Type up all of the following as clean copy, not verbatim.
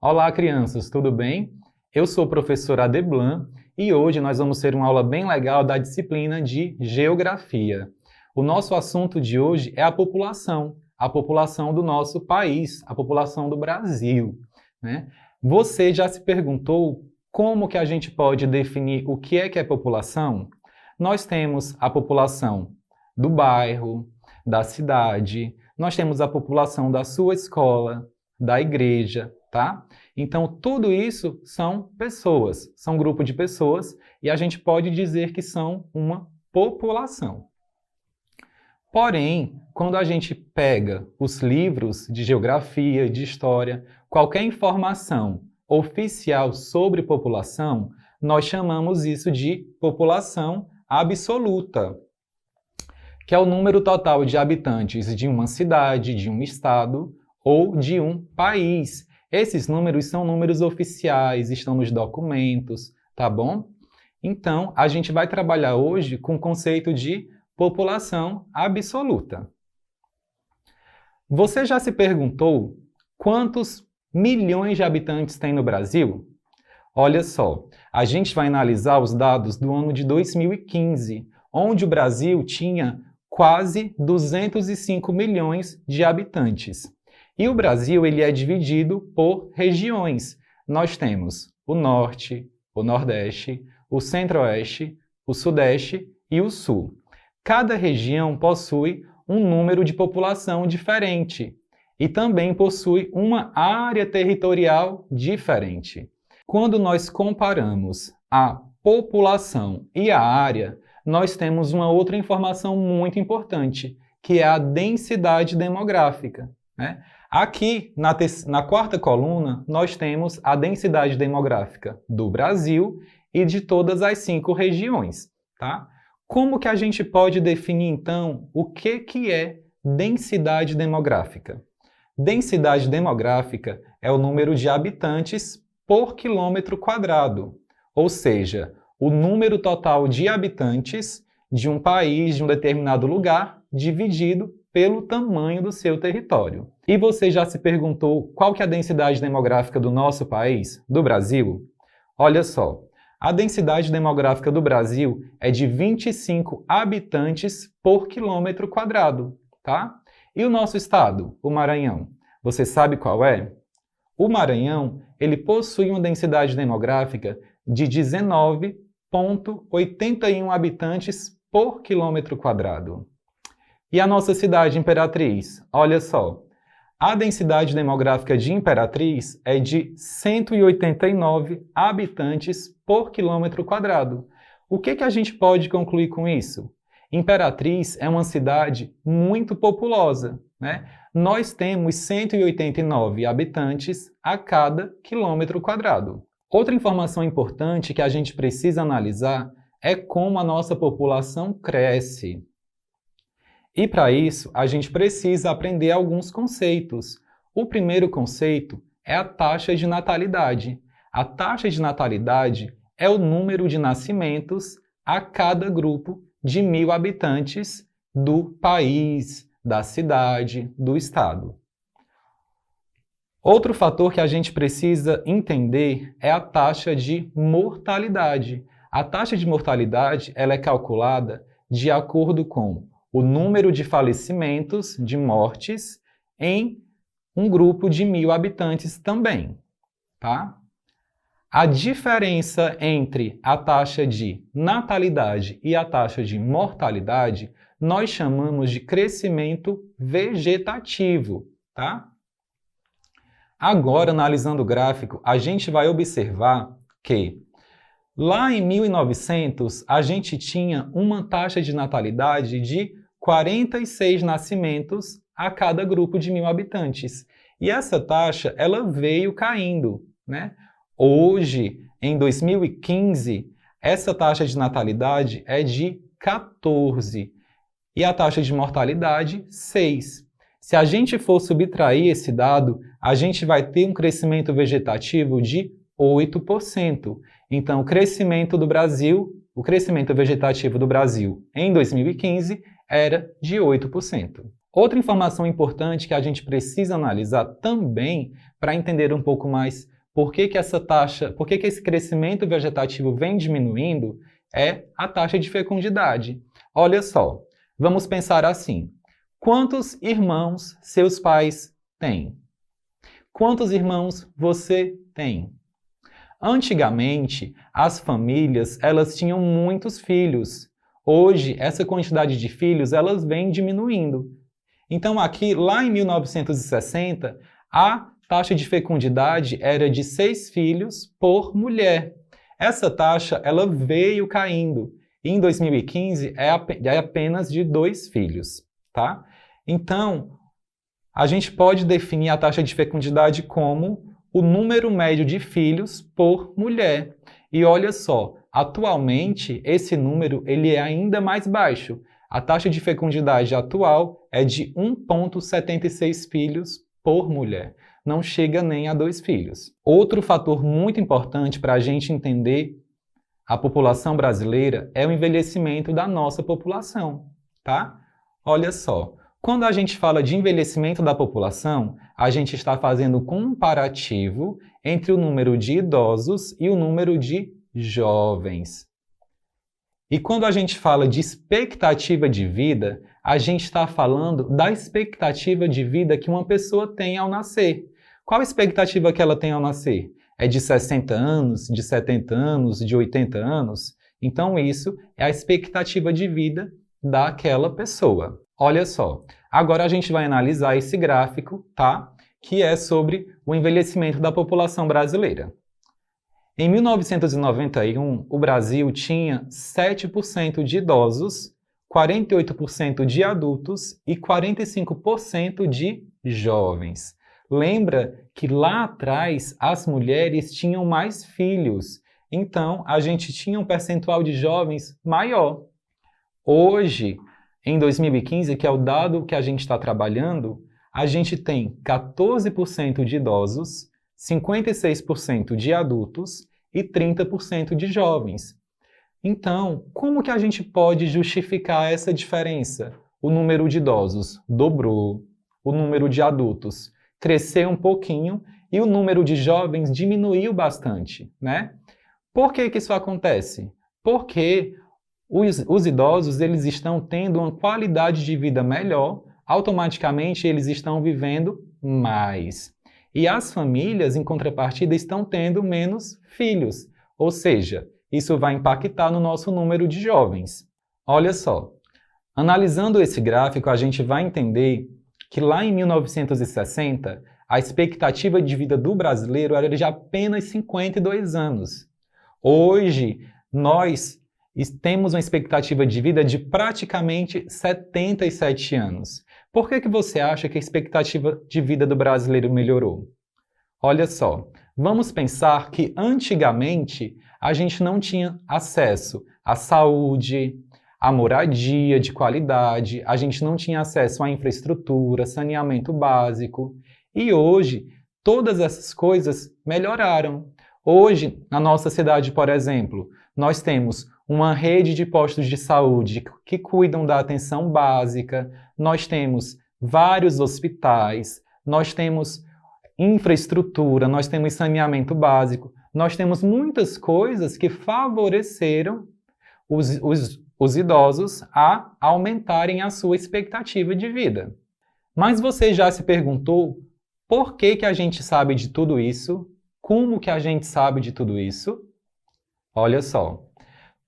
Olá, crianças, tudo bem? Eu sou o professor Adeblan e hoje nós vamos ter uma aula bem legal da disciplina de Geografia. O nosso assunto de hoje é a população do nosso país, a população do Brasil, né? Você já se perguntou como que a gente pode definir o que é população? Nós temos a população do bairro, da cidade, nós temos a população da sua escola, da igreja, tá? Então, tudo isso são pessoas, são grupo de pessoas e a gente pode dizer que são uma população. Porém, quando a gente pega os livros de geografia, de história, qualquer informação oficial sobre população, nós chamamos isso de população absoluta, que é o número total de habitantes de uma cidade, de um estado ou de um país. Esses números são números oficiais, estão nos documentos, tá bom? Então, a gente vai trabalhar hoje com o conceito de população absoluta. Você já se perguntou quantos milhões de habitantes tem no Brasil? Olha só, a gente vai analisar os dados do ano de 2015, onde o Brasil tinha quase 205 milhões de habitantes. E o Brasil ele é dividido por regiões. Nós temos o Norte, o Nordeste, o Centro-Oeste, o Sudeste e o Sul. Cada região possui um número de população diferente e também possui uma área territorial diferente. Quando nós comparamos a população e a área, nós temos uma outra informação muito importante, que é a densidade demográfica, né? Aqui, na quarta coluna, nós temos a densidade demográfica do Brasil e de todas as 5 regiões, tá? Como que a gente pode definir, então, o que é densidade demográfica? Densidade demográfica é o número de habitantes por quilômetro quadrado, ou seja, o número total de habitantes de um país, de um determinado lugar, dividido pelo tamanho do seu território. E você já se perguntou qual que é a densidade demográfica do nosso país, do Brasil? Olha só, a densidade demográfica do Brasil é de 25 habitantes por quilômetro quadrado, tá? E o nosso estado, o Maranhão, você sabe qual é? O Maranhão, ele possui uma densidade demográfica de 19,81 habitantes por quilômetro quadrado. E a nossa cidade Imperatriz, olha só, a densidade demográfica de Imperatriz é de 189 habitantes por quilômetro quadrado. O que a gente pode concluir com isso? Imperatriz é uma cidade muito populosa, né? Nós temos 189 habitantes a cada quilômetro quadrado. Outra informação importante que a gente precisa analisar é como a nossa população cresce. E para isso, a gente precisa aprender alguns conceitos. O primeiro conceito é a taxa de natalidade. A taxa de natalidade é o número de nascimentos a cada grupo de 1.000 habitantes do país, da cidade, do estado. Outro fator que a gente precisa entender é a taxa de mortalidade. A taxa de mortalidade ela é calculada de acordo com o número de falecimentos, de mortes, em um grupo de 1.000 habitantes também, tá? A diferença entre a taxa de natalidade e a taxa de mortalidade, nós chamamos de crescimento vegetativo, tá? Agora, analisando o gráfico, a gente vai observar que lá em 1900, a gente tinha uma taxa de natalidade de 46 nascimentos a cada grupo de 1.000 habitantes. E essa taxa, ela veio caindo, né? Hoje, em 2015, essa taxa de natalidade é de 14 e a taxa de mortalidade, 6. Se a gente for subtrair esse dado, a gente vai ter um crescimento vegetativo de 8%. Então, o crescimento vegetativo do Brasil em 2015 era de 8%. Outra informação importante que a gente precisa analisar também para entender um pouco mais por que que esse crescimento vegetativo vem diminuindo, é a taxa de fecundidade. Olha só, vamos pensar assim. Quantos irmãos seus pais têm? Quantos irmãos você tem? Antigamente, as famílias, elas tinham muitos filhos. Hoje, essa quantidade de filhos, elas vem diminuindo. Então, aqui, lá em 1960, a taxa de fecundidade era de 6 filhos por mulher. Essa taxa, ela veio caindo. E em 2015, é apenas de 2 filhos, tá? Então, a gente pode definir a taxa de fecundidade como o número médio de filhos por mulher. E olha só, atualmente esse número ele é ainda mais baixo. A taxa de fecundidade atual é de 1,76 filhos por mulher. Não chega nem a 2 filhos. Outro fator muito importante para a gente entender a população brasileira é o envelhecimento da nossa população, tá? Olha só. Quando a gente fala de envelhecimento da população, a gente está fazendo um comparativo entre o número de idosos e o número de jovens. E quando a gente fala de expectativa de vida, a gente está falando da expectativa de vida que uma pessoa tem ao nascer. Qual a expectativa que ela tem ao nascer? É de 60 anos, de 70 anos, de 80 anos? Então isso é a expectativa de vida daquela pessoa. Olha só, agora a gente vai analisar esse gráfico, tá? Que é sobre o envelhecimento da população brasileira. Em 1991, o Brasil tinha 7% de idosos, 48% de adultos e 45% de jovens. Lembra que lá atrás as mulheres tinham mais filhos, então a gente tinha um percentual de jovens maior. Hoje, em 2015, que é o dado que a gente está trabalhando, a gente tem 14% de idosos, 56% de adultos e 30% de jovens. Então, como que a gente pode justificar essa diferença? O número de idosos dobrou, o número de adultos cresceu um pouquinho e o número de jovens diminuiu bastante, né? Por que que isso acontece? Porque os idosos eles estão tendo uma qualidade de vida melhor, automaticamente eles estão vivendo mais. E as famílias, em contrapartida, estão tendo menos filhos, ou seja, isso vai impactar no nosso número de jovens. Olha só, analisando esse gráfico, a gente vai entender que lá em 1960, a expectativa de vida do brasileiro era de apenas 52 anos. Hoje, nós temos uma expectativa de vida de praticamente 77 anos. Por que que você acha que a expectativa de vida do brasileiro melhorou? Olha só, vamos pensar que antigamente a gente não tinha acesso à saúde, à moradia de qualidade, a gente não tinha acesso à infraestrutura, saneamento básico. E hoje, todas essas coisas melhoraram. Hoje, na nossa cidade, por exemplo, nós temos uma rede de postos de saúde que cuidam da atenção básica, nós temos vários hospitais, nós temos infraestrutura, nós temos saneamento básico, nós temos muitas coisas que favoreceram os idosos a aumentarem a sua expectativa de vida. Mas você já se perguntou por que que a gente sabe de tudo isso? Como que a gente sabe de tudo isso? Olha só.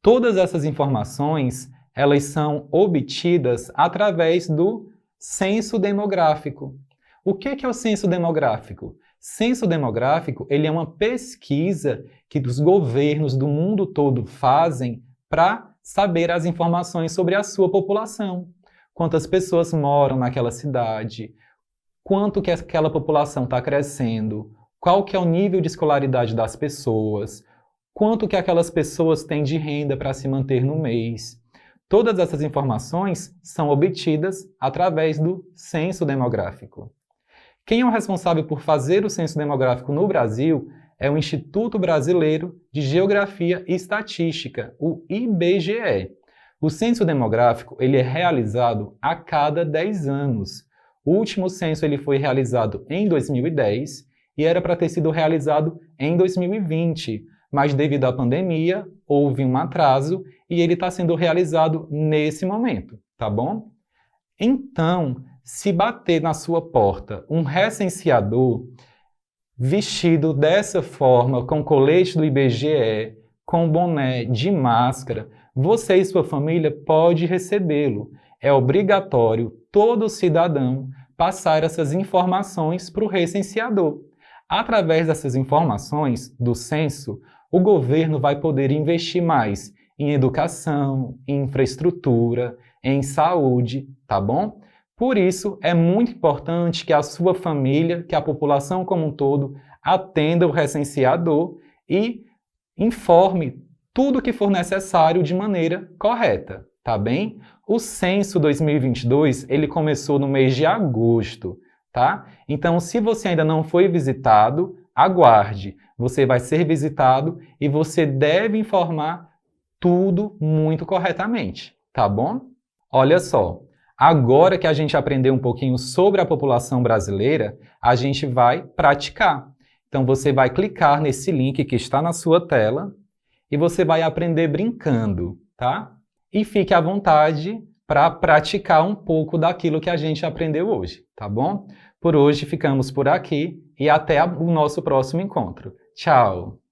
Todas essas informações, elas são obtidas através do censo demográfico. O que é o censo demográfico? Censo demográfico, ele é uma pesquisa que os governos do mundo todo fazem para saber as informações sobre a sua população. Quantas pessoas moram naquela cidade, quanto que aquela população está crescendo, qual que é o nível de escolaridade das pessoas, quanto que aquelas pessoas têm de renda para se manter no mês. Todas essas informações são obtidas através do censo demográfico. Quem é o responsável por fazer o censo demográfico no Brasil é o Instituto Brasileiro de Geografia e Estatística, o IBGE. O censo demográfico ele é realizado a cada 10 anos. O último censo ele foi realizado em 2010 e era para ter sido realizado em 2020, mas devido à pandemia, houve um atraso e ele está sendo realizado nesse momento, tá bom? Então, se bater na sua porta um recenseador vestido dessa forma, com colete do IBGE, com boné, de máscara, você e sua família pode recebê-lo. É obrigatório todo cidadão passar essas informações para o recenseador. Através dessas informações do censo, o governo vai poder investir mais em educação, em infraestrutura, em saúde, tá bom? Por isso, é muito importante que a sua família, que a população como um todo, atenda o recenseador e informe tudo o que for necessário de maneira correta, tá bem? O censo 2022, ele começou no mês de agosto, tá? Então, se você ainda não foi visitado, aguarde. Você vai ser visitado e você deve informar tudo muito corretamente, tá bom? Olha só, agora que a gente aprendeu um pouquinho sobre a população brasileira, a gente vai praticar. Então, você vai clicar nesse link que está na sua tela e você vai aprender brincando, tá? E fique à vontade para praticar um pouco daquilo que a gente aprendeu hoje, tá bom? Por hoje ficamos por aqui e até o nosso próximo encontro. Tchau!